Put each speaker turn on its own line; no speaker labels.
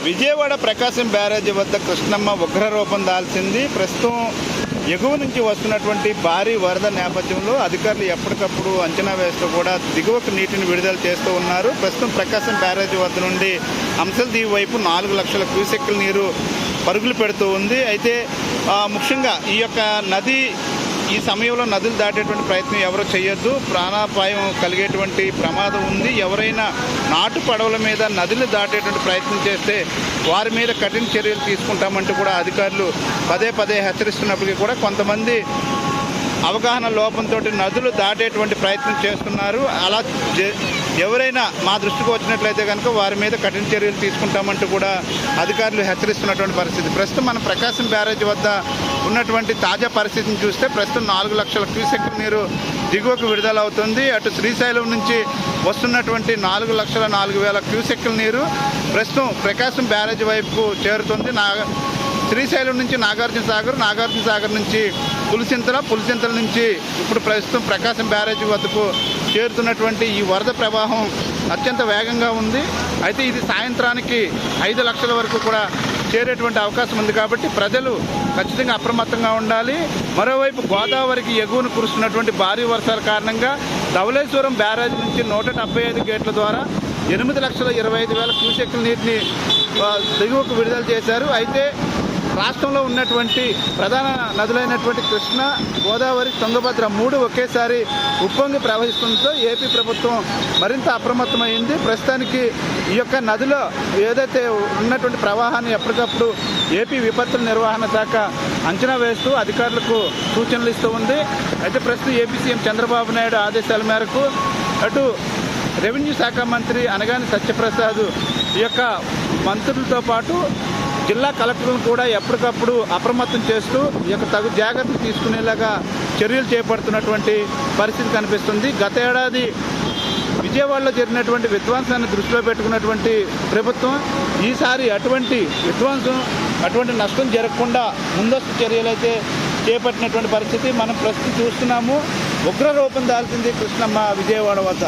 విజయవాడ ప్రకాశం బ్యారేజీ వద్ద కృష్ణమ్మ ఉగ్రరూపం దాల్చింది. ప్రస్తుతం ఎగువ నుంచి వస్తున్నటువంటి భారీ వరద నేపథ్యంలో అధికారులు ఎప్పటికప్పుడు అంచనా వేస్తూ కూడా దిగువకు నీటిని విడుదల చేస్తూ ఉన్నారు. ప్రస్తుతం ప్రకాశం బ్యారేజీ వద్ద నుండి అంశల్దీవి వైపు 4 లక్షల క్యూసెక్కుల నీరు పరుగులు పెడుతూ ఉంది. అయితే ముఖ్యంగా ఈ యొక్క నది ఈ సమయంలో నదులు దాటేటువంటి ప్రయత్నం ఎవరు చేయొద్దు, ప్రాణాపాయం కలిగేటువంటి ప్రమాదం ఉంది. ఎవరైనా నాటు పడవల మీద నదులు దాటేటువంటి ప్రయత్నం చేస్తే వారి మీద కఠిన చర్యలు తీసుకుంటామంటూ కూడా అధికారులు పదే పదే హెచ్చరిస్తున్నప్పటికీ కూడా కొంతమంది అవగాహన లోపంతో నదులు దాటేటువంటి ప్రయత్నం చేస్తున్నారు. అలా ఎవరైనా మా దృష్టికి వచ్చినట్లయితే కనుక వారి మీద కఠిన చర్యలు తీసుకుంటామంటూ కూడా అధికారులు హెచ్చరిస్తున్నటువంటి పరిస్థితి. ప్రస్తుతం మన ప్రకాశం బ్యారేజ్ వద్ద ఉన్నటువంటి తాజా పరిస్థితిని చూస్తే ప్రస్తుతం 4 లక్షల క్యూసెక్కుల నీరు దిగువకు విడుదల అవుతుంది. అటు శ్రీశైలం నుంచి వస్తున్నటువంటి 4,04,000 క్యూసెక్కుల నీరు ప్రస్తుతం ప్రకాశం బ్యారేజ్ వైపు చేరుతుంది. శ్రీశైలం నుంచి నాగార్జున సాగర్ నుంచి పులిచింతల నుంచి ఇప్పుడు ప్రస్తుతం ప్రకాశం బ్యారేజీ వద్దకు చేరుతున్నటువంటి ఈ వరద ప్రవాహం అత్యంత వేగంగా ఉంది. అయితే ఇది సాయంత్రానికి 5 లక్షల వరకు కూడా చేరేటువంటి అవకాశం ఉంది. కాబట్టి ప్రజలు ఖచ్చితంగా అప్రమత్తంగా ఉండాలి. మరోవైపు గోదావరికి ఎగువను కురుస్తున్నటువంటి భారీ వర్షాల కారణంగా ధవళేశ్వరం బ్యారేజ్ నుంచి 175 గేట్ల ద్వారా 8,25,000 క్యూసెక్కుల నీటిని దిగువకు విడుదల చేశారు. అయితే రాష్ట్రంలో ఉన్నటువంటి ప్రధాన నదులైనటువంటి కృష్ణ, గోదావరి, తుంగభద్ర 3 ఒకేసారి ఉప్పొంగి ప్రవహిస్తుండటంతో ఏపీ ప్రభుత్వం మరింత అప్రమత్తమైంది. ప్రస్తుతానికి ఈ యొక్క నదిలో ఏదైతే ఉన్నటువంటి ప్రవాహాన్ని ఎప్పటికప్పుడు ఏపీ విపత్తుల నిర్వహణ శాఖ అంచనా వేస్తూ అధికారులకు సూచనలు ఇస్తూ ఉంది. అయితే ప్రస్తుతం ఏపీ సీఎం చంద్రబాబు నాయుడు ఆదేశాల మేరకు అటు రెవెన్యూ శాఖ మంత్రి అనగాని సత్యప్రసాద్ ఈ యొక్క మంత్రులతో పాటు జిల్లా కలెక్టర్లను కూడా ఎప్పటికప్పుడు అప్రమత్తం చేస్తూ ఈ యొక్క తగు జాగ్రత్తలు తీసుకునేలాగా చర్యలు చేపడుతున్నటువంటి పరిస్థితి కనిపిస్తుంది. గత ఏడాది విజయవాడలో జరిగినటువంటి విధ్వంసాన్ని దృష్టిలో పెట్టుకున్నటువంటి ప్రభుత్వం ఈసారి అటువంటి నష్టం జరగకుండా ముందస్తు చర్యలు అయితే చేపట్టినటువంటి పరిస్థితి మనం ప్రస్తుతం చూస్తున్నాము. ఉగ్ర రూపం దాల్చింది కృష్ణమ్మ విజయవాడ వద్ద.